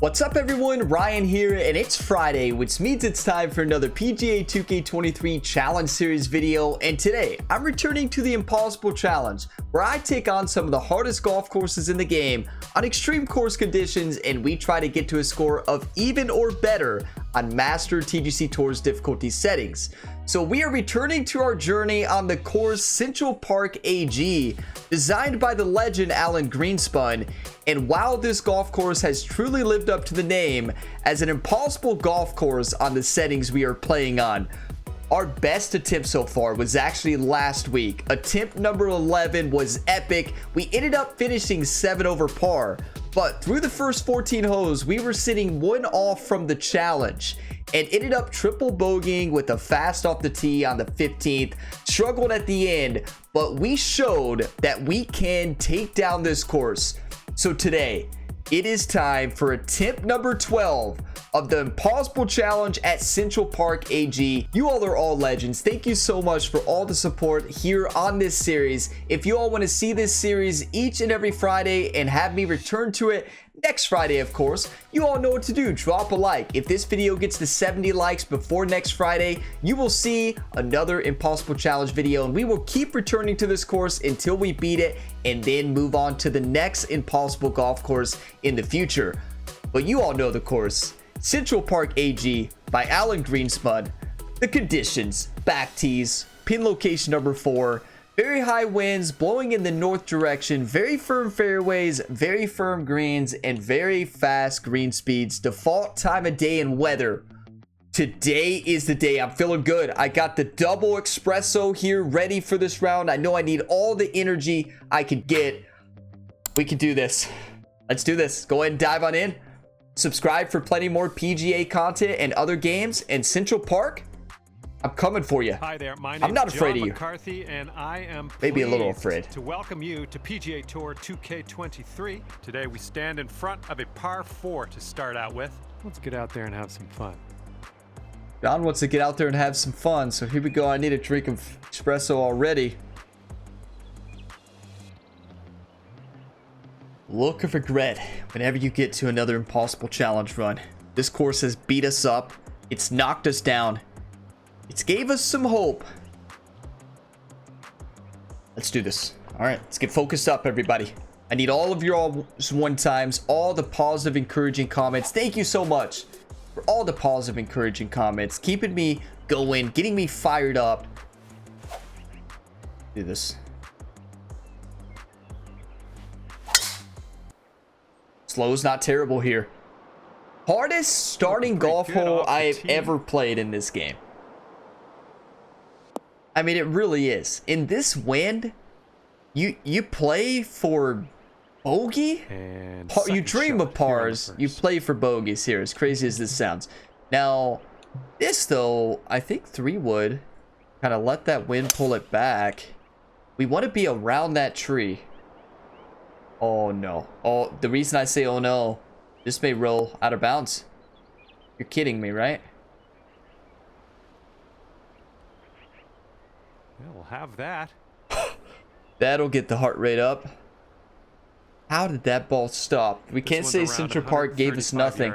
What's up everyone, Ryan here, and it's Friday, which means it's time for another PGA 2K23 Challenge Series video. And today, I'm returning to the Impossible Challenge, where I take on some of the hardest golf courses in the game on extreme course conditions, and we try to get to a score of even or better on Master TGC Tour's difficulty settings. So we are returning to our journey on the course Central Park AG, designed by the legend Alan Greenspan. And while this golf course has truly lived up to the name as an impossible golf course on the settings we are playing on, our best attempt so far was actually last week. Attempt number 11 was epic. We ended up finishing 7 over par, but through the first 14 holes, we were sitting 1 off from the challenge and ended up triple bogeying with a fast off the tee on the 15th. Struggled at the end, but we showed that we can take down this course. So today, it is time for attempt number 12 of the Impossible Challenge at Central Park AG. You all are all legends. Thank you so much for all the support here on this series. If you all want to see this series each and every Friday and have me return to it next Friday, of course, you all know what to do. Drop a like. If this video gets to 70 likes before next Friday, you will see another Impossible Challenge video, and we will keep returning to this course until we beat it and then move on to the next impossible golf course in the future. But you all know the course. Central Park AG by Alan Greenspan. The conditions: back tees, pin location number 4, very high winds blowing in the north direction, very firm fairways, very firm greens, and very fast green speeds. Default time of day and weather. Today is the day. I'm feeling good. I got the double espresso here ready for this round. I know I need all the energy I can get. We can do this. Let's do this. Go ahead and dive on in. Subscribe for plenty more PGA content and other games. And Central Park, I'm coming for you. Hi there, my name I'm not is afraid John of you. McCarthy, and I am Maybe a little afraid to welcome you to PGA Tour 2K23. Today we stand in front of a par 4 to start out with. Let's get out there and have some fun. John wants to get out there and have some fun, so here we go. I need a drink of espresso already. Look of regret whenever you get to another Impossible Challenge run. This course has beat us up. It's knocked us down. It's gave us some hope. Let's do this. All right, let's get focused up, everybody. I need all of your all one times, all the positive, encouraging comments. Thank you so much for all the positive, encouraging comments, keeping me going, getting me fired up. Do this. Slow's not terrible here. Hardest starting golf hole I have ever played in this game. I mean, it really is. In this wind, you play for bogey? You dream of pars, you play for bogeys here, as crazy as this sounds. Now, this though, I think 3 wood. Kind of let that wind pull it back. We want to be around that tree. Oh no. Oh, the reason I say oh no, this may roll out of bounds. You're kidding me, right? Yeah, we'll have that. That'll get the heart rate up. How did that ball stop? We can't say Central Park gave us nothing.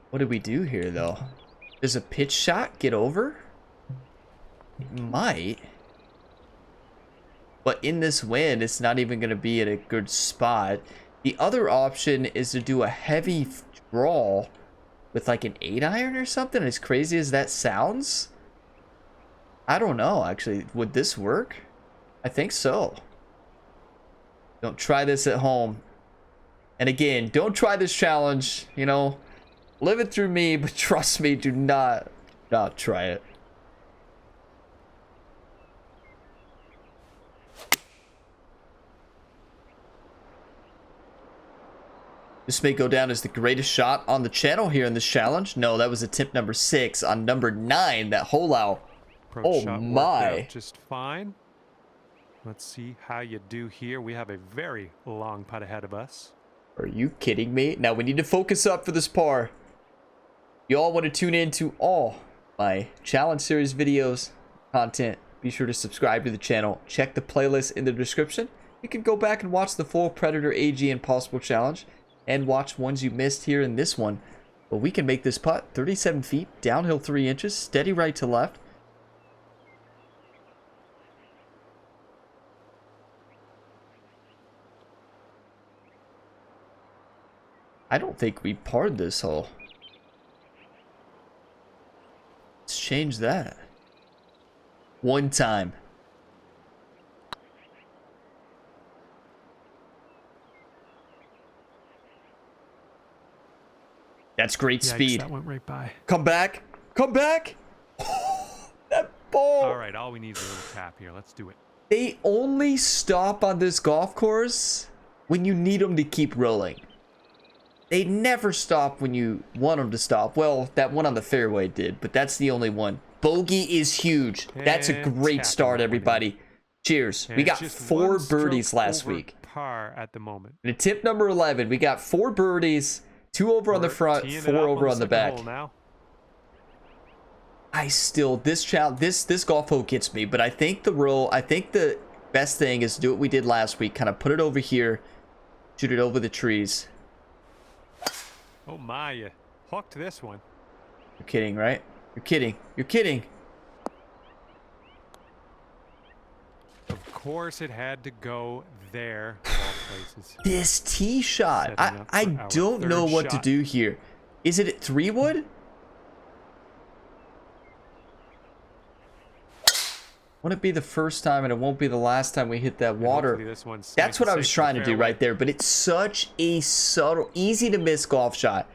What did we do here though? Does a pitch shot get over? It might. But in this wind, it's not even going to be at a good spot. The other option is to do a heavy draw with like an 8-iron or something. As crazy as that sounds, I don't know, actually. Would this work? I think so. Don't try this at home. And again, don't try this challenge. You know, live it through me, but trust me, do not try it. This may go down as the greatest shot on the channel here in this challenge. No, that was attempt number 6 on number 9, that hole out. Oh my. Just fine. Let's see how you do here. We have a very long putt ahead of us. Are you kidding me? Now we need to focus up for this par. You all want to tune in to all my challenge series videos, content. Be sure to subscribe to the channel. Check the playlist in the description. You can go back and watch the full Predator AG Impossible Challenge. and watch ones you missed here in this one. But we can make this putt 37 feet, downhill 3 inches, steady right to left. I don't think we parred this hole. Let's change that. One time. That's great speed. That went right by. Come back. Come back. That ball. All right, all we need is a little tap here. Let's do it. They only stop on this golf course when you need them to keep rolling. They never stop when you want them to stop. Well, that one on the fairway did, but that's the only one. Bogey is huge. That's a great start, everybody. Cheers. We got 4 birdies last week. Par at the moment. And tip number 11, we got 4 birdies, 2 over on the front, 4 over on the back. I still, this golf hole gets me, but I think the best thing is to do what we did last week, kind of put it over here, shoot it over the trees. Oh my, you hooked this one. You're kidding, right? You're kidding. You're kidding. Of course it had to go there, of all places. This tee shot. I don't know what to do here. Is it at 3-wood? Won't it be the first time and it won't be the last time we hit that water? That's what I was trying to do right there, but it's such a subtle, easy to miss golf shot.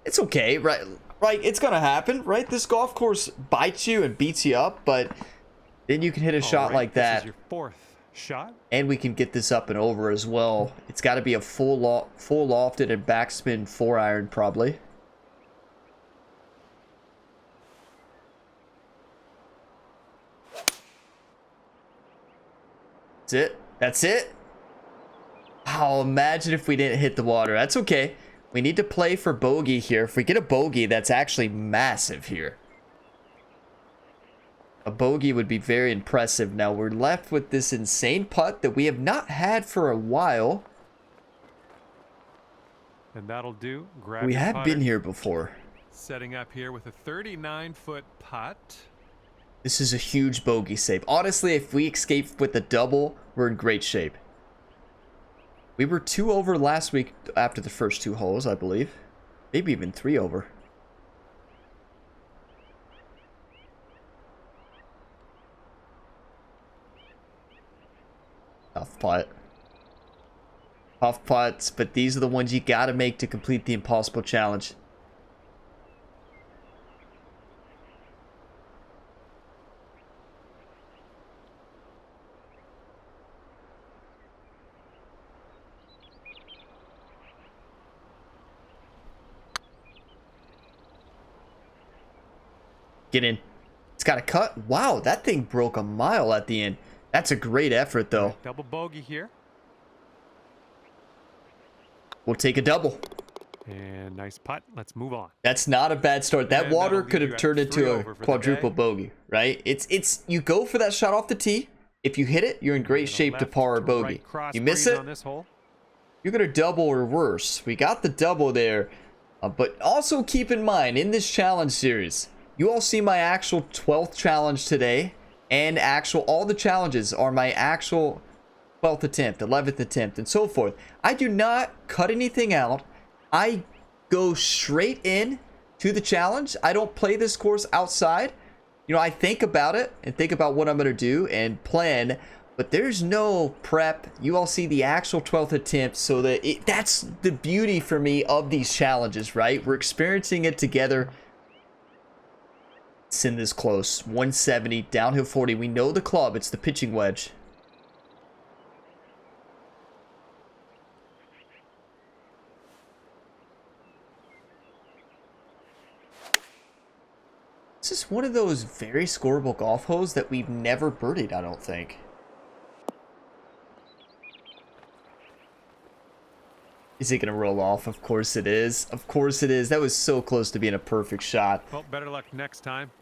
It's okay, right? Right, it's gonna happen, right? This golf course bites you and beats you up, but then you can hit a shot like that. This is your 4th shot. And we can get this up and over as well. It's got to be a full lofted and backspin 4-iron probably. That's it. That's it. Oh, imagine if we didn't hit the water. That's okay. We need to play for bogey here. If we get a bogey, that's actually massive here. A bogey would be very impressive. Now we're left with this insane putt that we have not had for a while. And that'll do. We have been here before. Setting up here with a 39-foot putt. This is a huge bogey save. Honestly, if we escape with a double, we're in great shape. We were 2 over last week after the first 2 holes, I believe. Maybe even 3 over. Tough putt. Tough putts, but these are the ones you gotta make to complete the impossible challenge. Get in. It's got a cut. Wow, that thing broke a mile at the end. That's a great effort, though. Double bogey here. We'll take a double. And nice putt. Let's move on. That's not a bad start. That water could have turned into a quadruple bogey, right? It's you go for that shot off the tee. If you hit it, you're in great shape to par or bogey. You miss it, you're gonna double or worse. We got the double there, but also keep in mind in this challenge series, you all see my actual 12th challenge today, and all the challenges are my actual 12th attempt, 11th attempt, and so forth. I do not cut anything out. I go straight in to the challenge. I don't play this course outside. You know, I think about it and think about what I'm going to do and plan, but there's no prep. You all see the actual 12th attempt, so that's the beauty for me of these challenges, right? We're experiencing it together. It's in this close. 170, downhill 40. We know the club. It's the pitching wedge. This is one of those very scoreable golf holes that we've never birdied, I don't think. Is it going to roll off? Of course it is. Of course it is. That was so close to being a perfect shot. Well, better luck next time.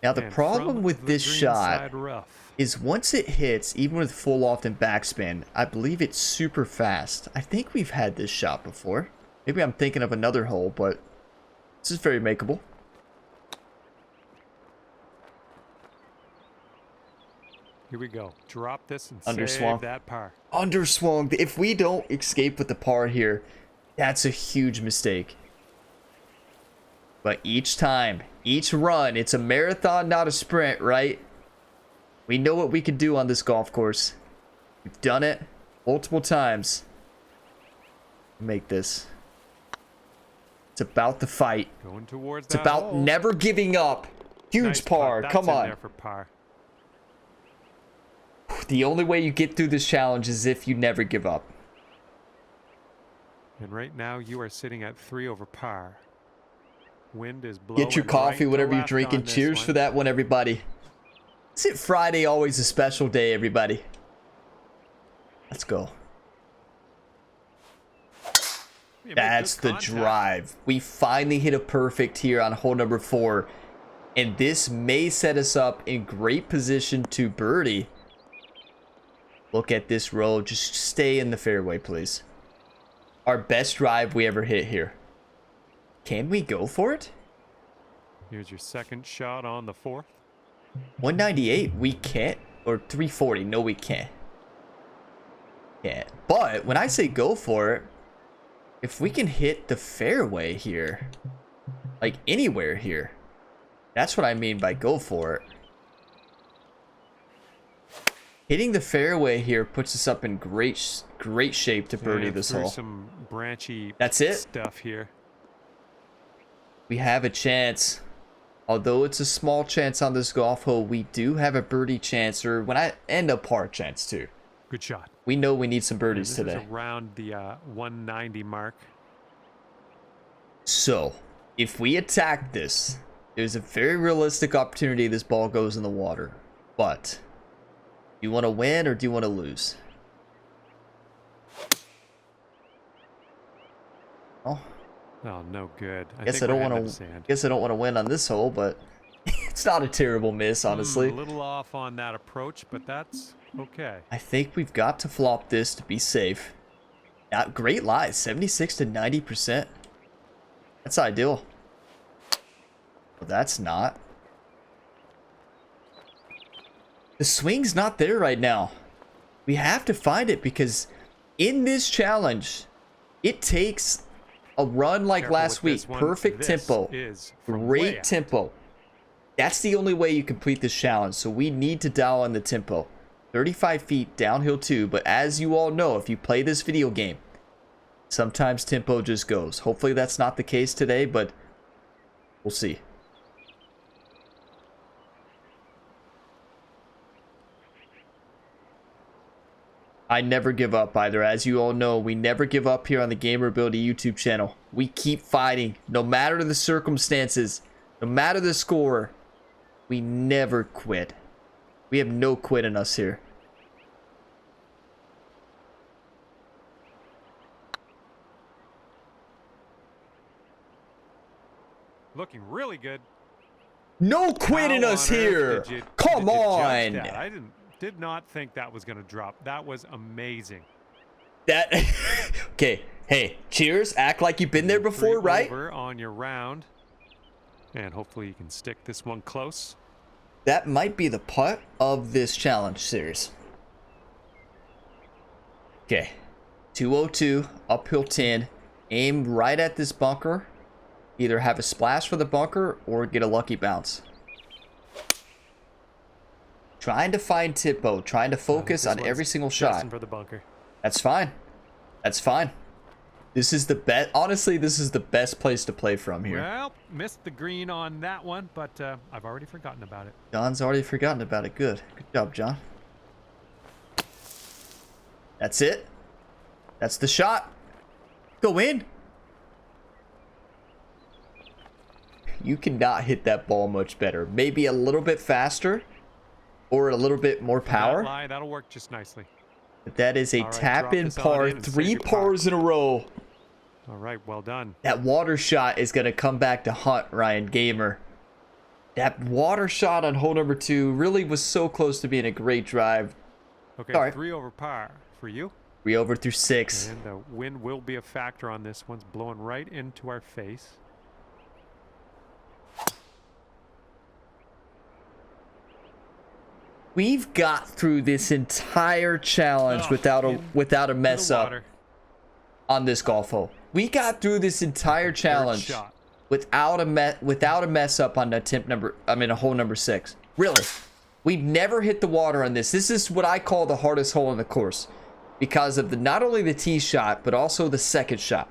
Now, the And problem from with the this green shot side rough. is once it hits, even with full loft and backspin, I believe it's super fast. I think we've had this shot before. Maybe I'm thinking of another hole, but this is very makeable. Here we go. Drop this and Underswung. save that par. Underswung. If we don't escape with the par here, that's a huge mistake. But each time, each run, it's a marathon, not a sprint, right? We know what we can do on this golf course. We've done it multiple times. Make this. It's about the fight. Going towards It's that about hole. never giving up. Huge Nice par. putt. That's Come in on. there for par. The only way you get through this challenge is if you never give up. And right now you are sitting at 3 over par. Wind is blowing. Get your coffee, right whatever to you're left drinking. on this Cheers one. for that one, everybody. Is it Friday always a special day, everybody? Let's go. You made That's good the contact. drive. We finally hit a perfect here on hole number 4. And this may set us up in great position to birdie. Look at this roll. Just stay in the fairway, please. Our best drive we ever hit here. Can we go for it? Here's your second shot on the 4th. 198, we can't. Or 340, no we can't. Yeah, but when I say go for it, if we can hit the fairway here, like anywhere here, that's what I mean by go for it. Hitting the fairway here puts us up in great shape to birdie And this through hole. some branchy That's it. stuff here. We have a chance. Although it's a small chance on this golf hole, we do have a birdie chance, or when I end up par chance too. Good shot. We know we need some birdies This today. is around the 190 mark. So, if we attack this, there's a very realistic opportunity this ball goes in the water. But, do you want to win or do you want to lose? Oh, Oh, no good. guess I don't want to. Guess I don't want to win on this hole, but it's not a terrible miss, honestly. A little off on that approach, but that's okay. I think we've got to flop this to be safe. Not great lies, 76 to 90%. That's ideal. Well, that's not. The swing's not there right now. We have to find it because in this challenge, it takes a run like Careful last with week. this one. Perfect This tempo. is from way Great out. tempo. That's the only way you complete this challenge. So we need to dial in the tempo. 35 feet downhill too. But as you all know, if you play this video game, sometimes tempo just goes. Hopefully that's not the case today, but we'll see. I never give up either. As you all know, we never give up here on the Gamerability YouTube channel. We keep fighting, no matter the circumstances, no matter the score. We never quit. We have no quit in us here. Looking really good. No quit in How us on earth here. did you- Come did you judge on. that? I did not think that was going to drop. That was amazing. That okay. Hey, cheers. Act like you've been there before, 3 right? over on your round. And hopefully you can stick this one close. That might be the putt of this challenge series. Okay. 202, uphill 10. Aim right at this bunker. Either have a splash for the bunker or get a lucky bounce. Trying to find tempo, trying to focus This on one's every single destined shot. for the bunker. That's fine. That's fine. This is the best. Honestly, this is the best place to play from here. Well, missed the green on that one, but I've already forgotten about it. John's already forgotten about it. Good. Good job, John. That's it. That's the shot. Go in. You cannot hit that ball much better. Maybe a little bit faster or a little bit more power. That lie, that'll work just nicely. But that is a All right, tap drop in this on par. in and save 3 your par. pars in a row. All right, well done. That water shot is going to come back to haunt Ryan Gamer. That water shot on hole number 2 really was so close to being a great drive. Okay, Sorry. 3 over par for you. 3 over through 6. And the wind will be a factor on this. One's blowing right into our face. We've got through this entire challenge without a mess up on this golf hole. We got through this entire challenge without a mess up on hole number 6. Really, we never hit the water on this. This is what I call the hardest hole in the course because of not only the tee shot but also the second shot.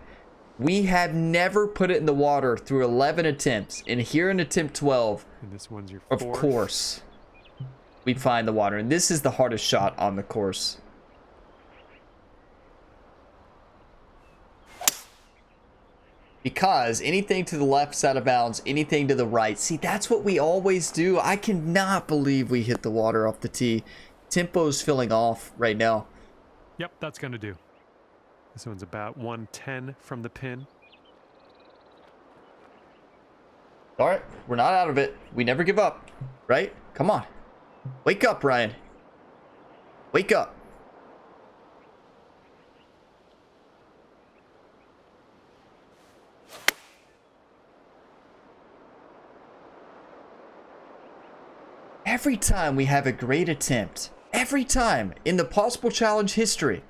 We have never put it in the water through 11 attempts, and here in attempt 12, and this one's your of fourth. course, we find the water, and this is the hardest shot on the course. Because anything to the left side of bounds, anything to the right. See, that's what we always do. I cannot believe we hit the water off the tee. Tempo's filling off right now. Yep, that's going to do. This one's about 110 from the pin. All right, we're not out of it. We never give up, right? Come on. Wake up, Ryan. Wake up. Every time we have a great attempt, every time in the possible challenge history,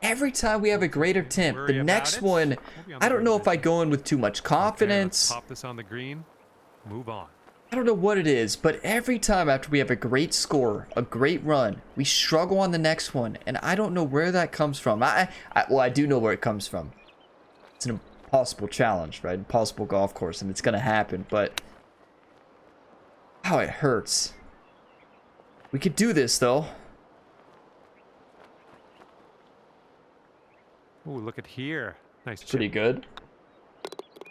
every time we have a great attempt, the next one, I don't know if I go in with too much confidence. Okay, let's pop this on the green. Move on. I don't know what it is, but every time after we have a great score, a great run, we struggle on the next one, and I don't know where that comes from. Well, I do know where it comes from. It's an impossible challenge, right? Impossible golf course, and it's gonna happen, but how it hurts. We could do this, though. Ooh, look at here. Nice chip. Pretty good.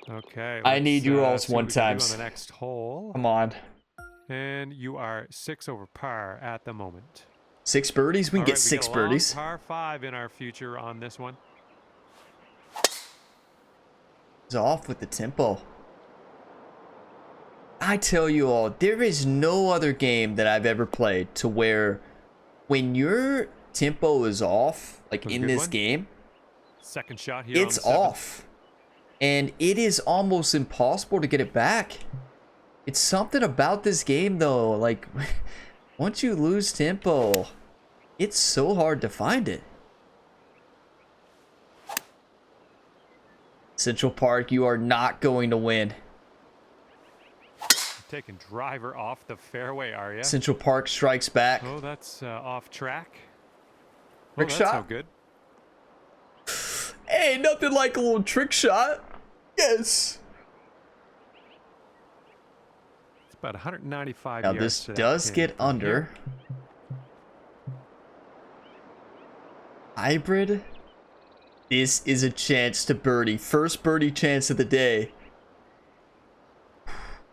Okay. I need you all see what one we can do times. on the next hole. Come on. And you are 6 over par at the moment. 6 birdies? We can All get right, 6 we got a long birdies. par 5 in our future on this one. It's off with the tempo. I tell you all, there is no other game that I've ever played to where when your tempo is off, like in this game, second shot here. it's off. And it is almost impossible to get it back. It's something about this game though, like once you lose tempo, it's so hard to find it. Central Park, you are not going to win. Taking driver off the fairway, are you? Central Park strikes back. Oh, that's off track. Trick that's shot? no good. Hey, nothing like a little trick shot. Yes. It's about 195 Now yards. this to that does pin get from under. here. Hybrid. This is a chance to birdie. First birdie chance of the day.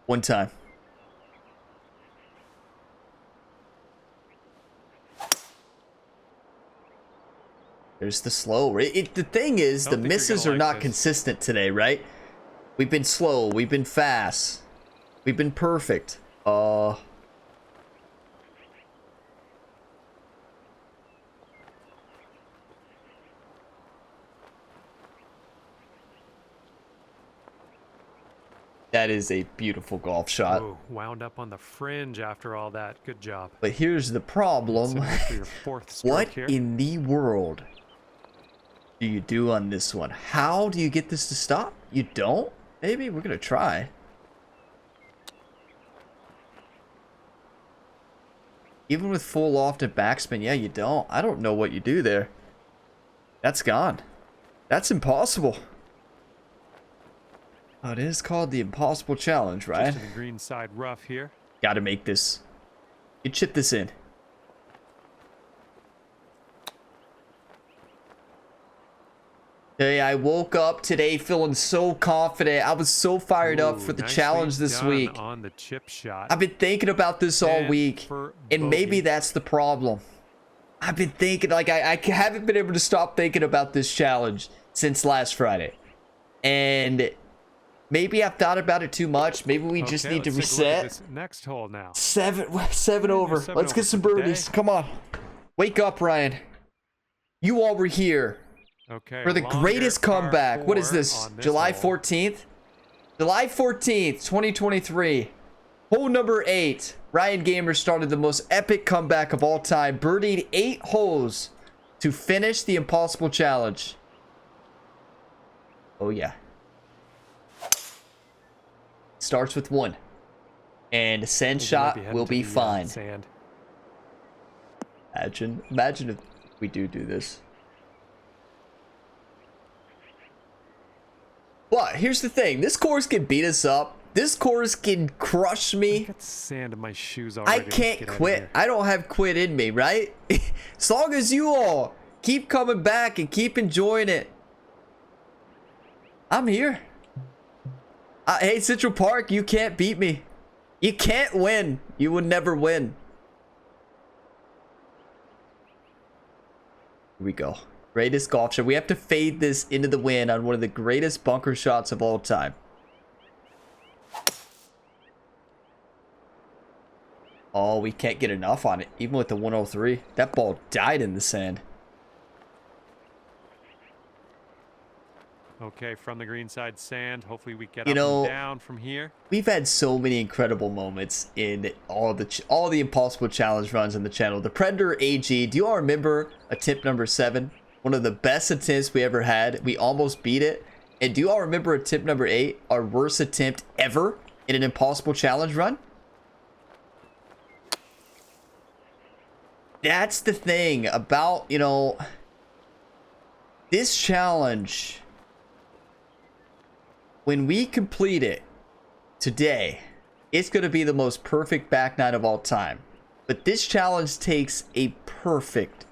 One time. There's the slow. The thing is, the misses are not consistent today, right? We've been slow. We've been fast. We've been perfect. That is a beautiful golf shot. Ooh, wound up on the fringe after all that. Good job. But here's the problem. For your fourth stroke What here. in the world do you do on this one? How do you get this to stop? You don't? Maybe we're gonna try. Even with full loft and backspin, yeah, you don't. I don't know what you do there. That's gone. That's impossible. Oh, it is called the impossible challenge, right? Just to the green side rough here. Gotta make this. You chip this in. Hey, I woke up today feeling so confident. I was so fired up for the challenge this week. On the chip shot. I've been thinking about this all week, and maybe that's the problem. I've been thinking, like, I haven't been able to stop thinking about this challenge since last Friday. And Maybe I've thought about it too much. Maybe we just need to let's take a look at reset. this next hole now. Seven over. Let's get some birdies. Come on. Wake up, Ryan. You all were here for the greatest comeback. What is this? July 14th? July 14th, 2023. Hole number 8. Ryan Gamer started the most epic comeback of all time. Birdied 8 holes to finish the Impossible Challenge. Oh, yeah. Starts with 1. And sand shot will be fine. Sand. Imagine if we do this. But here's the thing. This course can beat us up. This course can crush me. I got sand in my shoes already. I can't quit. I don't have quit in me, right? As long as you all keep coming back and keep enjoying it, I'm here. Hey, Central Park, you can't beat me. You can't win. You would never win. Here we go. Greatest golf shot. We have to fade this into the wind on one of the greatest bunker shots of all time. Oh, we can't get enough on it. Even with the 103. That ball died in the sand. Okay, from the green side sand. Hopefully we get up and down from here. We've had so many incredible moments in all the Impossible Challenge runs on the channel. The Predator AG. Do you all remember attempt number 7? One of the best attempts we ever had. We almost beat it. And do you all remember attempt number 8? Our worst attempt ever in an Impossible Challenge run? That's the thing about, this challenge. When we complete it today, it's going to be the most perfect back nine of all time. But this challenge takes a perfect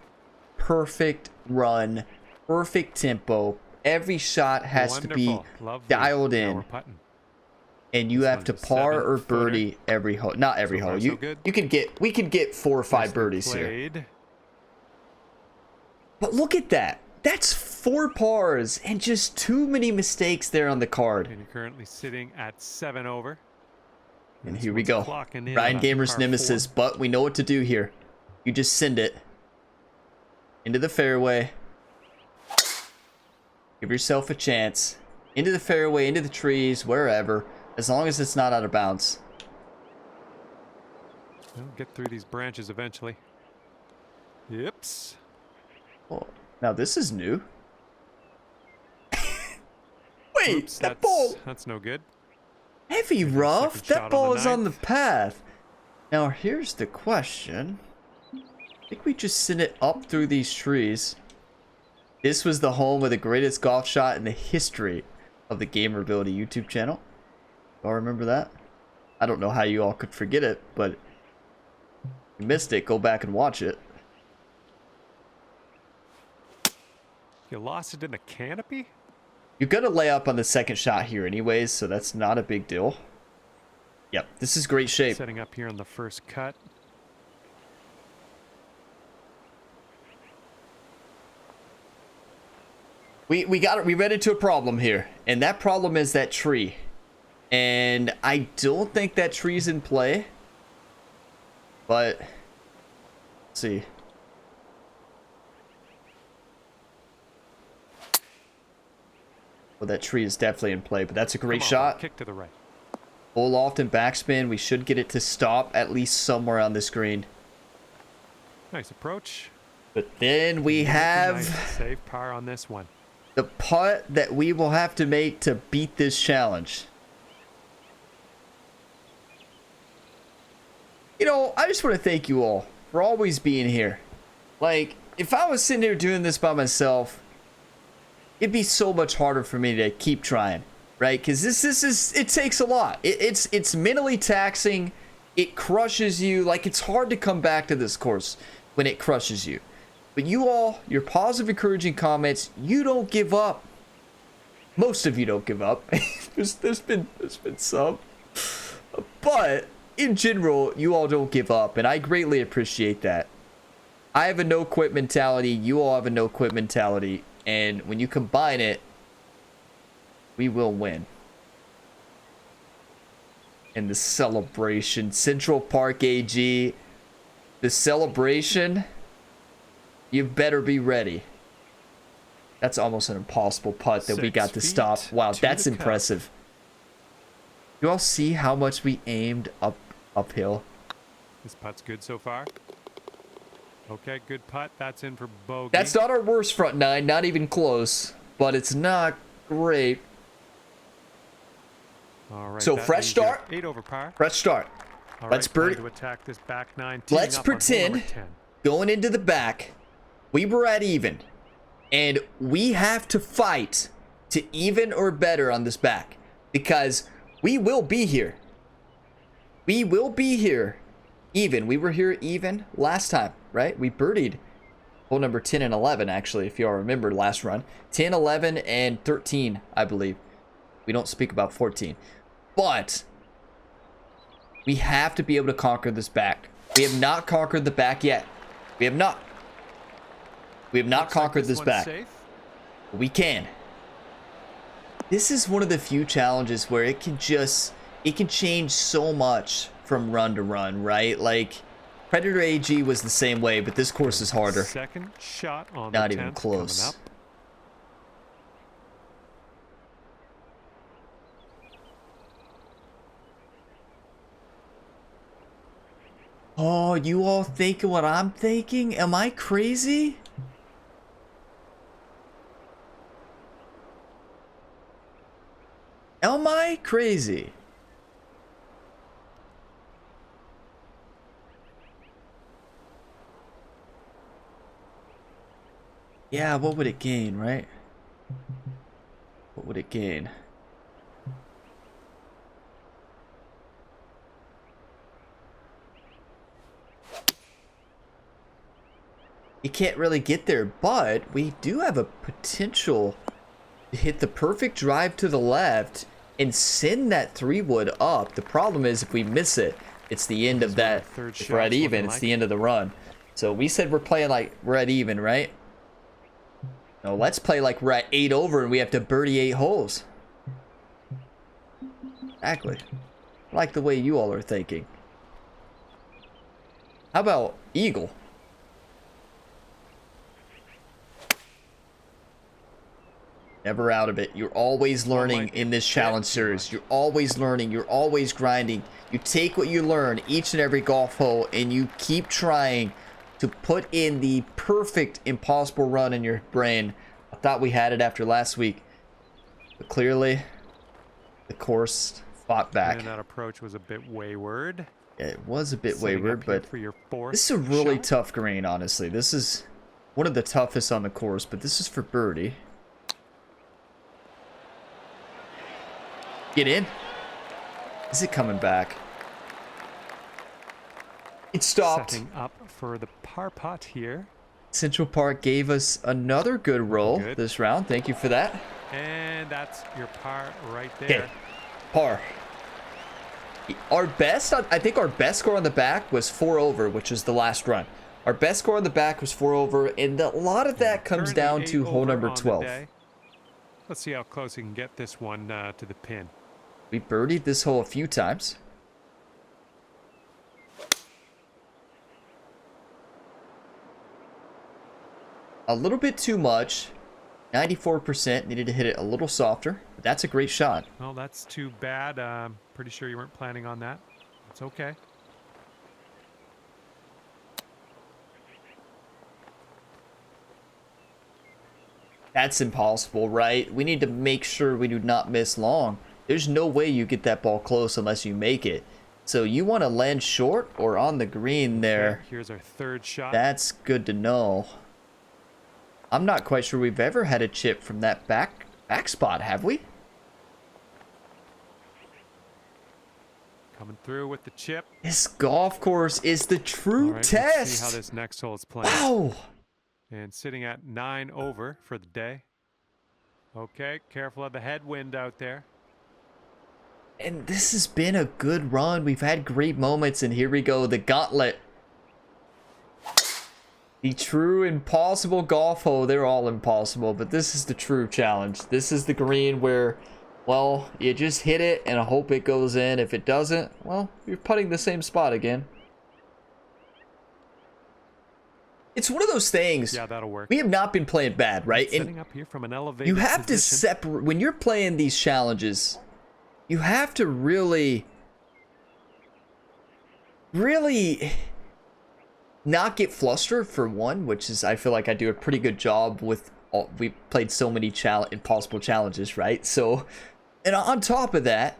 run, perfect tempo. Every shot has to be dialed in. And you have to par or birdie every hole. Not every hole. We can get 4 or 5 birdies here. But look at that. That's 4 pars and just too many mistakes there on the card. And you're currently sitting at 7 over. And here we go. Ryan Gamer's nemesis, but we know what to do here. You just send it into the fairway. Give yourself a chance. Into the fairway, into the trees, wherever. As long as it's not out of bounds. We'll get through these branches eventually. Yips. Oh, now this is new. Wait, oops, that ball. That's no good. Heavy rough. That ball is on the path. Now here's the question. I think we just send it up through these trees. This was the home of the greatest golf shot in the history of the Gamer Ability YouTube channel. Y'all remember that? I don't know how you all could forget it, but if you missed it, go back and watch it. You lost it in the canopy? You're gonna lay up on the second shot here anyways, so that's not a big deal. Yep, this is great shape. Setting up here on the first cut. We ran into a problem here, and that problem is that tree. And I don't think that tree's in play. But let's see. Well, that tree is definitely in play, but that's a great shot. Kick to the right. Full loft and backspin. We should get it to stop at least somewhere on the screen. Nice approach. But then we have nice save par on this one. The putt that we will have to make to beat this challenge. I just want to thank you all for always being here. Like, if I was sitting here doing this by myself, it'd be so much harder for me to keep trying, right? Because it takes a lot. It's mentally taxing. It crushes you. Like, it's hard to come back to this course when it crushes you. But you all, your positive, encouraging comments, you don't give up. Most of you don't give up. there's been some, but in general, you all don't give up, and I greatly appreciate that. I have a no quit mentality. You all have a no quit mentality, and when you combine it, we will win. And the celebration. Central Park AG. The celebration. You better be ready. That's almost an impossible putt that we got to stop. Wow, that's impressive. You all see how much we aimed uphill? This putt's good so far. Okay, good putt. That's in for bogey. That's not our worst front nine, not even close. But it's not great. All right, so fresh start. 8 over par. Fresh start. All Let's right, birdie. to attack this back nine. Let's pretend going into the back, we were at even. And we have to fight to even or better on this back. Because we will be here. We will be here even. We were here even last time, right? We birdied hole number 10 and 11, actually, if you all remember last run. 10, 11, and 13, I believe. We don't speak about 14. But we have to be able to conquer this back. We have not conquered the back yet. We have not. We have not conquered this back. Safe. We can. This is one of the few challenges where it can change so much from run to run, right? Like Predator AG was the same way, but this course is harder. Second shot on Not the even 10th close. Oh, you all thinking what I'm thinking? Am I crazy? Am I crazy? Yeah, what would it gain, right? What would it gain? You can't really get there, but we do have a potential to hit the perfect drive to the left and send that 3-wood up. The problem is if we miss it, it's the end of that. If we're at even, it's the end of the run. So we said we're playing like we're at even, right? No, let's play like we're at 8 over and we have to birdie 8 holes. Exactly. I like the way you all are thinking. How about eagle? Never out of it. You're always learning in this challenge series. You're always learning. You're always grinding. You take what you learn each and every golf hole and you keep trying to put in the perfect impossible run in your brain. I thought we had it after last week, but clearly the course fought back. And that approach was a bit wayward. Yeah, it was a bit wayward, but for your fourth this is a really shot. tough green, honestly. This is one of the toughest on the course, but this is for birdie. Get in. Is it coming back? It stopped. Setting up for the par putt here. Central Park gave us another good roll this round. Thank you for that. And that's your par right there. Okay. Par. Our best, I think our best score on the back was 4 over, which is the last run. Our best score on the back was 4 over, and a lot of that comes down to hole number 12. Let's see how close we can get this one to the pin. We birdied this hole a few times. A little bit too much. 94%. Needed to hit it a little softer. But that's a great shot. Well, that's too bad. Pretty sure you weren't planning on that. It's okay. That's impossible, right? We need to make sure we do not miss long. There's no way you get that ball close unless you make it. So you want to land short or on the green there. Okay, here's our third shot. That's good to know. I'm not quite sure we've ever had a chip from that back spot, have we? Coming through with the chip. This golf course is the true test. Let's see how this next hole is playing. Wow. And sitting at 9 over for the day. Okay, careful of the headwind out there. And this has been a good run. We've had great moments, and here we go, the gauntlet. The true impossible golf hole. They're all impossible, but this is the true challenge. This is the green where well, you just hit it and hope it goes in. If it doesn't, well, you're putting the same spot again. It's one of those things. Yeah, that'll work. We have not been playing bad, right? Setting up here from an elevated you have to position. separate when you're playing these challenges. You have to really not get flustered for one, which is I feel like I do a pretty good job with. We played so many impossible challenges, right? So, and on top of that,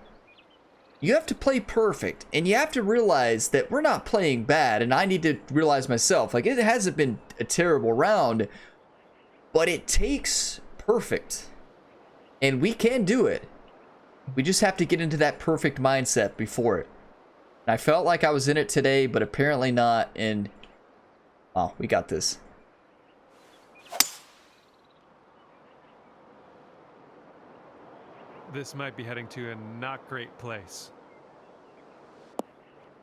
you have to play perfect, and you have to realize that we're not playing bad, and I need to realize myself, like, it hasn't been a terrible round, but it takes perfect, and we can do it. We just have to get into that perfect mindset before it. And I felt like I was in it today, but apparently not, and oh, we got this. This might be heading to a not great place.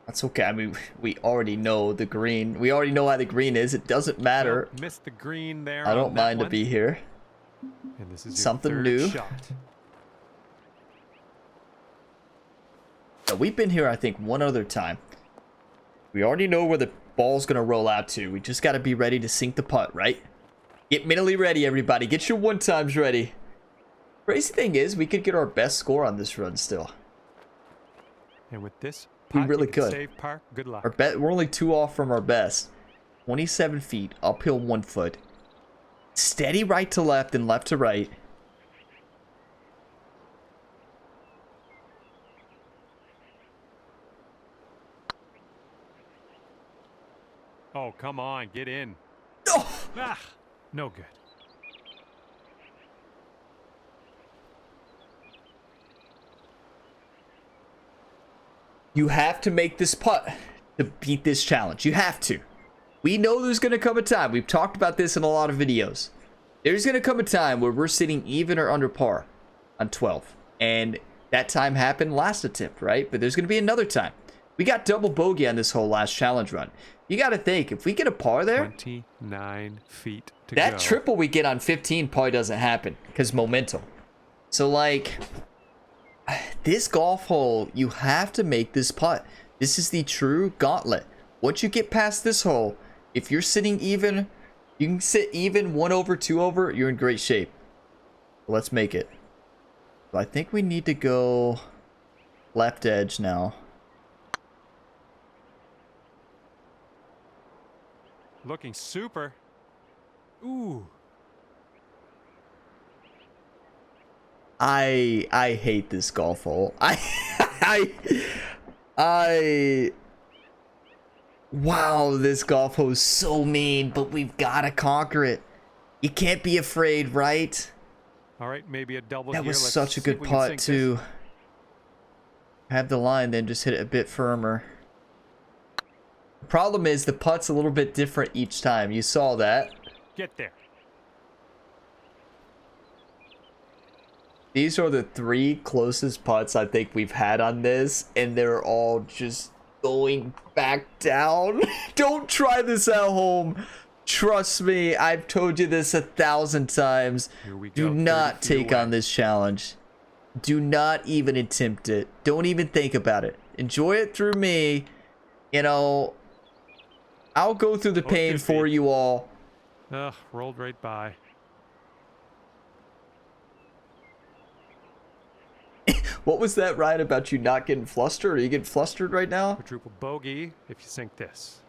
That's okay. I mean, we already know the green. We already know how the green is. It doesn't matter. Well, missed the green there. I don't mind to be here. And this is your Something third new. shot. So we've been here, I think, one other time. We already know where the ball's gonna roll out to. We just gotta be ready to sink the putt, right? Get mentally ready, everybody. Get your one times ready. Crazy thing is, we could get our best score on this run still. And with this, We putt, really you can could. save par. Good luck. We're only 2 off from our best. 27 feet, uphill 1 foot. Steady right to left and left to right. Oh, come on, get in. Oh! Ah, no good. You have to make this putt to beat this challenge. You have to. We know there's going to come a time. We've talked about this in a lot of videos. There's going to come a time where we're sitting even or under par on 12. And that time happened last attempt, right? But there's going to be another time. We got double bogey on this whole last challenge run. You got to think, if we get a par there, 29 feet to that go. triple we get on 15 probably doesn't happen because momentum. So, like, this golf hole, you have to make this putt. This is the true gauntlet. Once you get past this hole, if you're sitting even, you can sit even 1 over, 2 over, you're in great shape. Let's make it. So I think we need to go left edge now. Looking super. Ooh. I hate this golf hole. Wow, this golf hole is so mean, but we've got to conquer it. You can't be afraid, right? All right, maybe a double That here. was Let's such a see good if we can putt sink this. too. Have the line, then just hit it a bit firmer. The problem is the putt's a little bit different each time. You saw that. Get there. These are the 3 closest putts I think we've had on this, and they're all just going back down. Don't try this at home. Trust me, I've told you this 1,000 times. Here we Do go, not 30 feet take away. on this challenge. Do not even attempt it. Don't even think about it. Enjoy it through me. You know, I'll go through the pain good for feet. you all. Ugh, rolled right by. What was that, Ryan, about you not getting flustered? Are you getting flustered right now? Quadruple bogey if you sink this.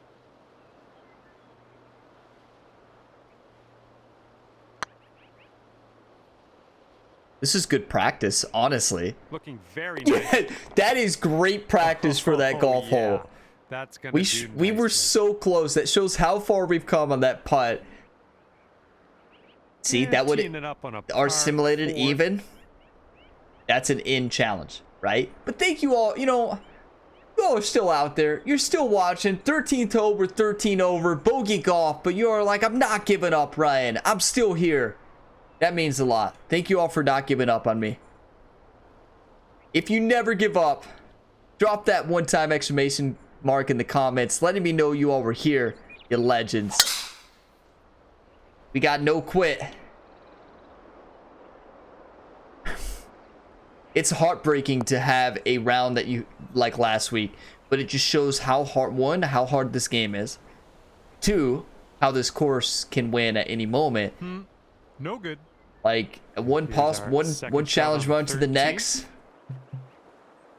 This is good practice, honestly. Looking very nice. Yeah, that is great practice for that Oh, golf yeah. hole. That's gonna We do we were nicely. so close. That shows how far we've come on that putt. See, Yeah, that would teeing it up on a our par simulated 4. even. That's an in challenge, right? But thank you all. You know, you all are still out there. You're still watching. 13th over, 13 over, bogey golf. But you're like, I'm not giving up, Ryan. I'm still here. That means a lot. Thank you all for not giving up on me. If you never give up, drop that one-time exclamation mark in the comments, letting me know you all were here, you legends. We got no quit. it's heartbreaking to have a round that you like last week, but it just shows how hard, one, how hard this game is, two, how this course can win at any moment. No good. Like one challenge run to the next,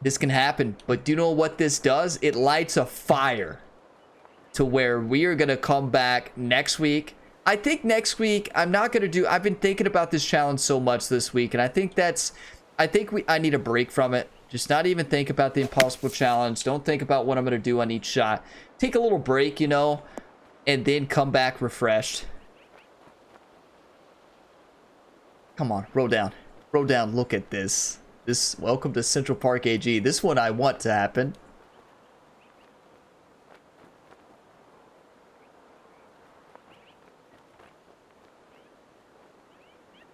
this can happen. But do you know what this does? It lights a fire to where we are gonna come back next week. I think next week I'm not gonna do. I've been thinking about this challenge so much this week, and I think I need a break from it. Just not even think about the impossible challenge. Don't think about what I'm gonna do on each shot. Take a little break, you know, and then come back refreshed. Come on, roll down. Roll down. Look at this. Welcome to Central Park AG. This one I want to happen.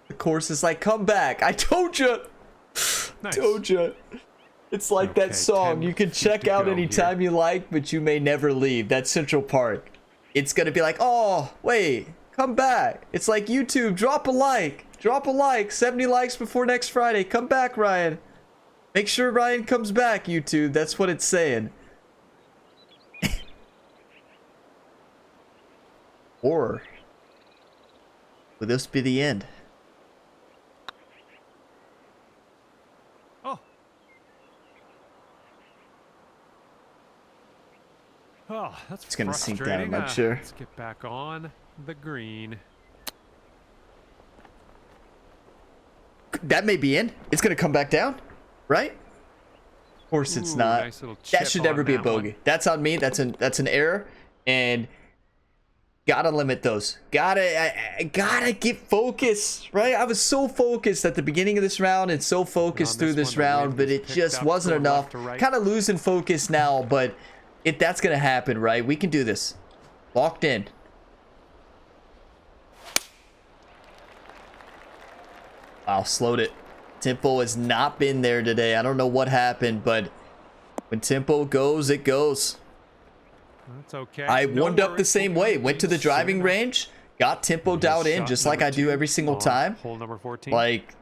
The course is like, come back. I told you. Nice. Told you. It's like that song. You can check out anytime you like, but you may never leave. That's Central Park. It's going to be like, oh, wait, come back. It's like YouTube. Drop a like. Drop a like. 70 likes before next Friday. Come back, Ryan. Make sure Ryan comes back, YouTube. That's what it's saying. Or will this be the end? Oh, that's it's gonna sink down, I'm frustrating. not sure. Let's get back on the green. That may be in. It's gonna come back down, right? Of course it's not. Nice little That chip should never on be a that bogey. one. That's on me. That's an error, and gotta limit those. I gotta get focused, right? I was so focused at the beginning of this round and so focused through this round, but it just wasn't enough. Kind of losing focus now, but that's gonna happen, right? We can do this. Locked in. Wow, slowed it. Tempo has not been there today. I don't know what happened, but when tempo goes, it goes. That's okay. I warmed up the same way. Went to the driving range, got tempo dialed in just like I do every single time. Hole number 14. Like,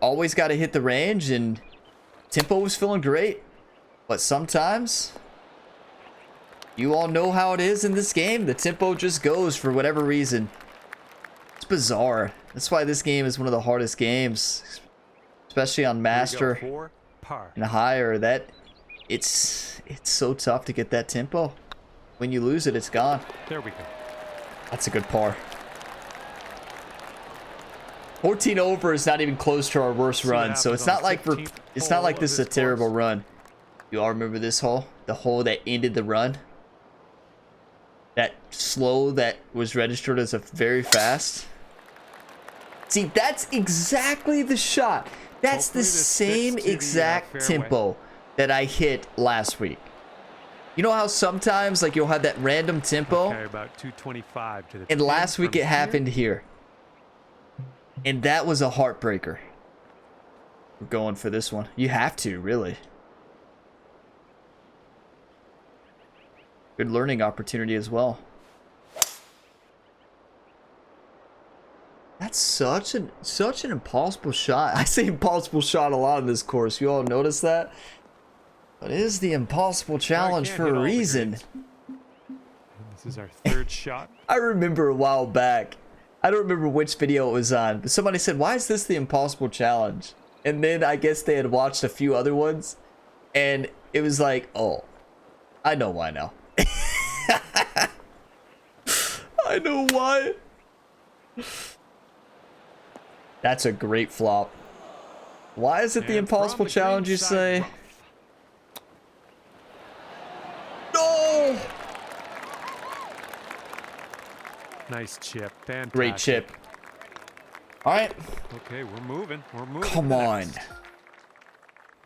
always got to hit the range, and tempo was feeling great. But sometimes, you all know how it is in this game. The tempo just goes for whatever reason. It's bizarre. That's why this game is one of the hardest games, especially on Master and higher. That it's so tough to get that tempo. When you lose it, it's gone. There we go. That's a good par. 14 over is not even close to our worst run, so it's not like this is a terrible run. You all remember this hole? The hole that ended the run? That slow that was registered as a very fast? See, that's exactly the shot. That's the same exact tempo that I hit last week. You know how sometimes like you'll have that random tempo? Okay, about 225 to the and last week it happened here. And that was a heartbreaker. We're going for this one. You have to, really. Good learning opportunity as well. That's such an impossible shot. I say impossible shot a lot in this course. You all notice that? But it is the impossible challenge for a reason. This is our third shot. I remember a while back. I don't remember which video it was on, but somebody said, "Why is this the impossible challenge?" And then I guess they had watched a few other ones, and it was like, "Oh, I know why now." I know why. That's a great flop. Why is it the impossible challenge, you say? No! Nice chip. Fantastic. Great chip. All right. Okay, we're moving. We're moving. Come on.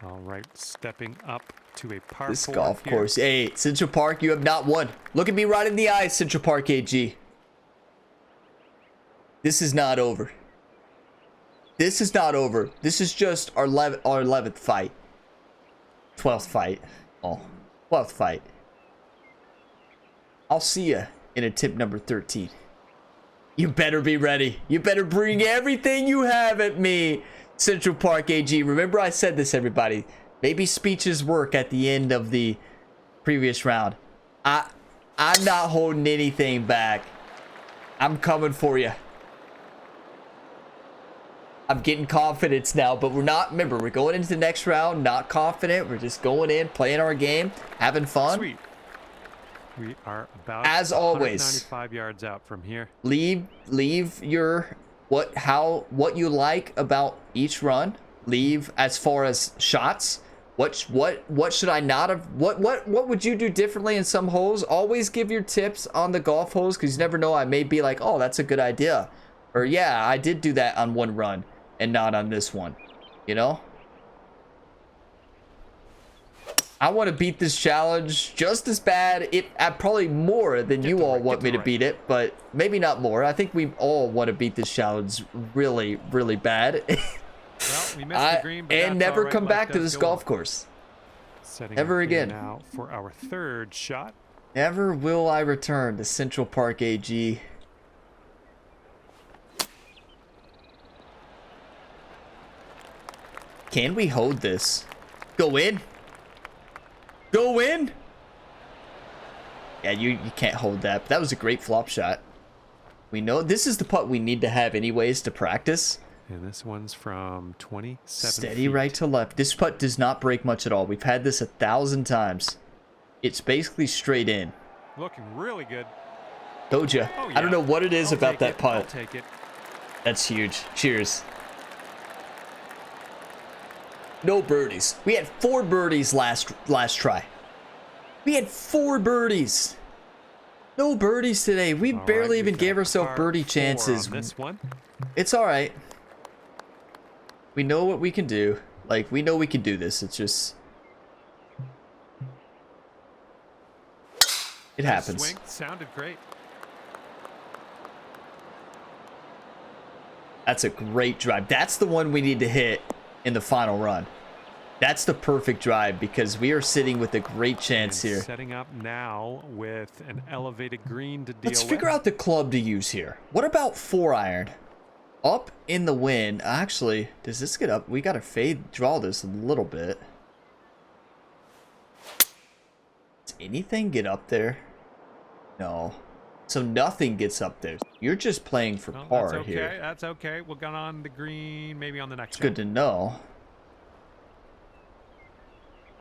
All right, stepping up to a par This 4 golf here. course. Hey, Central Park, you have not won. Look at me right in the eyes, Central Park AG. This is not over. This is not over. This is just our 11th fight. 12th fight. Oh, 12th fight. I'll see ya in attempt number 13. You better be ready. You better bring everything you have at me. Central Park AG. Remember I said this, everybody. Maybe speeches work at the end of the previous round. I'm not holding anything back. I'm coming for you. I'm getting confidence now, but we're not. Remember, we're going into the next round not confident. We're just going in, playing our game, having fun. Sweet. We are about as always 195 yards out from here. Leave your what you like about each run. Leave as far as shots. What should I not have? What would you do differently in some holes? Always give your tips on the golf holes, because you never know. I may be like, oh, that's a good idea, or yeah, I did do that on one run and not on this one. You know, I want to beat this challenge just as bad, if probably more than you all want me to beat it, but maybe not more. I think we all want to beat this challenge really, really bad. Well, we missed the green, but and never come back to this golf course. Ever again. Now for our third shot. Never will I return to Central Park AG. Can we hold this? Go in. Go in. Yeah, you can't hold that. But that was a great flop shot. We know this is the putt we need to have anyways to practice. And this one's from 27 Steady feet. right to left. This putt does not break much at all. We've had this 1,000 times. It's basically straight in. Looking really good. Told ya. Oh, yeah. I don't know what it is about that putt. I'll take it. That's huge. Cheers. No birdies. We had 4 birdies last try. We had 4 birdies. No birdies today. We barely even gave ourselves birdie chances. This one. It's all right. We know what we can do. Like, we know we can do this. It's just... it happens. Swing sounded great. That's a great drive. That's the one we need to hit in the final run. That's the perfect drive, because we are sitting with a great chance here. Setting up now with an elevated green to deal with. Let's figure out the club to use here. What about 4-iron? Up in the wind. Actually, does this get up? We got to draw this a little bit. Does anything get up there? No. So nothing gets up there. You're just playing for par that's okay. here. That's okay. We'll get on the green, maybe on the next It's good to know.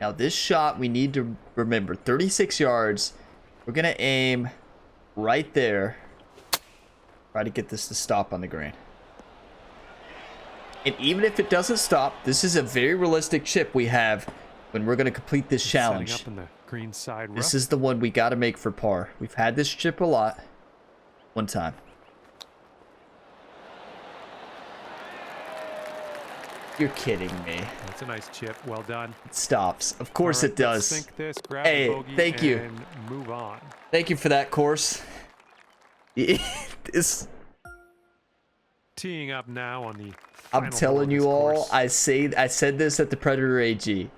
Now this shot, we need to remember 36 yards. We're going to aim right there. Try to get this to stop on the green. And even if it doesn't stop, this is a very realistic chip we have when we're going to complete this challenge. Up in the green side rough. This is the one we got to make for par. We've had this chip a lot. One time. You're kidding me. That's a nice chip. Well done. It stops. Of course it does. Let's sink this, grab hey, the bogey, thank you. And move on. Thank you for that course. This... Teeing up now on the I'm telling you all, course. I said this at the Predator AG.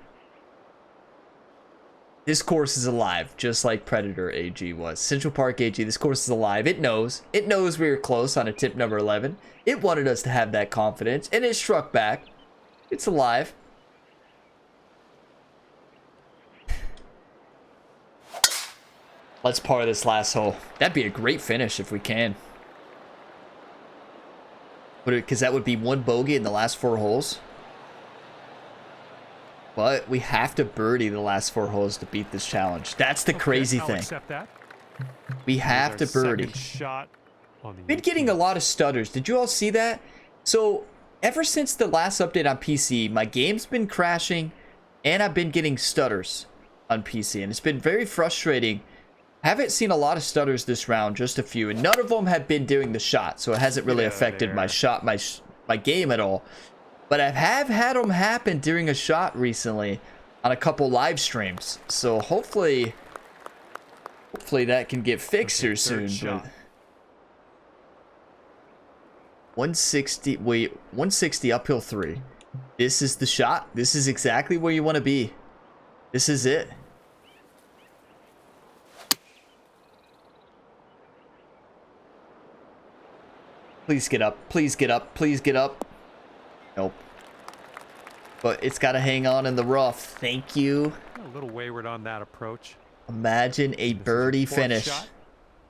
This course is alive, just like Predator AG was. Central Park AG, this course is alive. It knows. It knows we were close on a tip number 11. It wanted us to have that confidence, and it struck back. It's alive. Let's par this last hole. That'd be a great finish if we can. Because that would be 1 bogey in the last 4 holes. But we have to birdie the last 4 holes to beat this challenge. That's the crazy thing. Accept that. We have to birdie. Shot on the Been getting a lot of stutters. Did you all see that? So ever since the last update on PC, my game's been crashing and I've been getting stutters on PC. And it's been very frustrating. Haven't seen a lot of stutters this round, just a few, and none of them have been doing the shot, so it hasn't really affected my shot, my game at all. But I have had them happen during a shot recently on a couple live streams, so hopefully that can get fixed here soon. But 160 uphill 3. This is the shot. This is exactly where you want to be. This is it. Please get up. Please get up. Please get up. Nope. but it's got to hang on in the rough. Thank you. A little wayward on that approach. Imagine a birdie finish. Shot.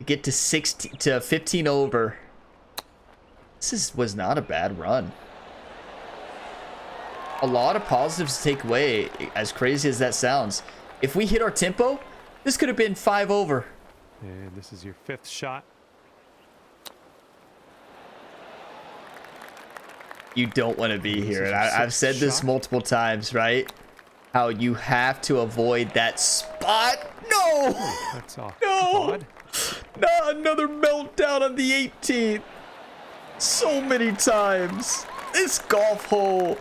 Get to 16 to 15 over. Was not a bad run. A lot of positives to take away, as crazy as that sounds. If we hit our tempo, this could have been 5 over. And this is your 5th shot. You don't want to be here. And I've said this multiple times, right? How you have to avoid that spot. No! That's off. No! Not another meltdown on the 18th. So many times. This golf hole.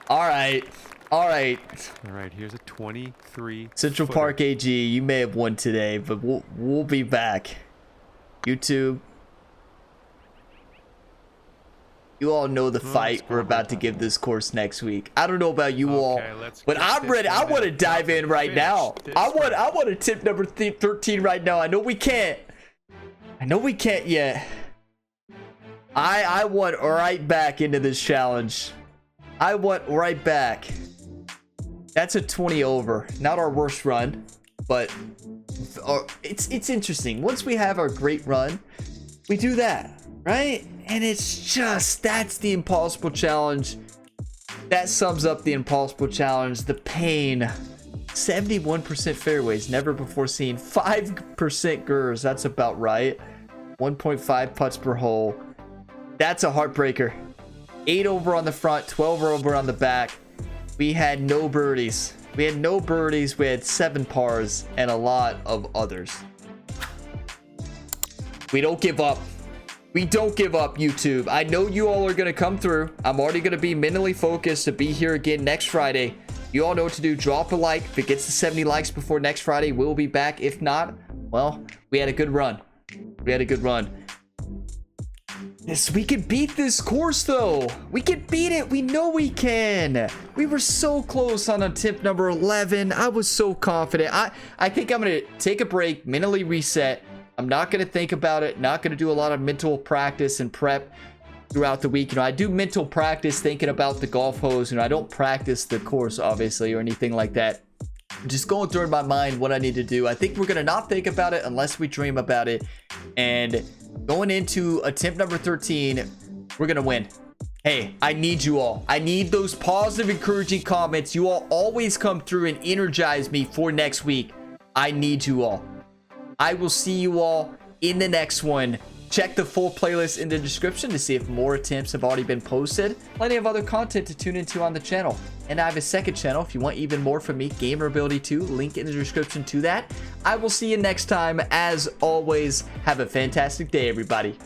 All right. All right. All right, here's a 23. Central Park AG, you may have won today, but we'll be back. YouTube. You all know the fight we're about to give this course next week. I don't know about you all, but I'm ready. I want to dive in right now. I want to tip number 13 right now. I know we can't. I know we can't yet. I want right back into this challenge. I want right back. That's a 20 over. Not our worst run, but it's interesting. Once we have our great run, we do that, right? And it's just, that's the impossible challenge. That sums up the impossible challenge. The pain. 71% fairways, never before seen. 5% GERs, that's about right. 1.5 putts per hole. That's a heartbreaker. 8 over on the front, 12 over on the back. We had no birdies. We had no birdies. We had 7 pars and a lot of others. We don't give up. We don't give up, YouTube. I know you all are going to come through. I'm already going to be mentally focused to be here again next Friday. You all know what to do. Drop a like. If it gets to 70 likes before next Friday, we'll be back. If not, well, we had a good run. We had a good run. Yes, we can beat this course, though. We can beat it. We know we can. We were so close on attempt number 11. I was so confident. I think I'm going to take a break, mentally reset. I'm not going to think about it. Not going to do a lot of mental practice and prep throughout the week. You know, I do mental practice thinking about the golf hose. You know, I don't practice the course, obviously, or anything like that. I'm just going through in my mind what I need to do. I think we're going to not think about it unless we dream about it. And going into attempt number 13, we're going to win. Hey, I need you all. I need those positive, encouraging comments. You all always come through and energize me for next week. I need you all. I will see you all in the next one. Check the full playlist in the description to see if more attempts have already been posted. Plenty of other content to tune into on the channel. And I have a second channel if you want even more from me, Gamer Ability 2. Link in the description to that. I will see you next time. As always, have a fantastic day, everybody.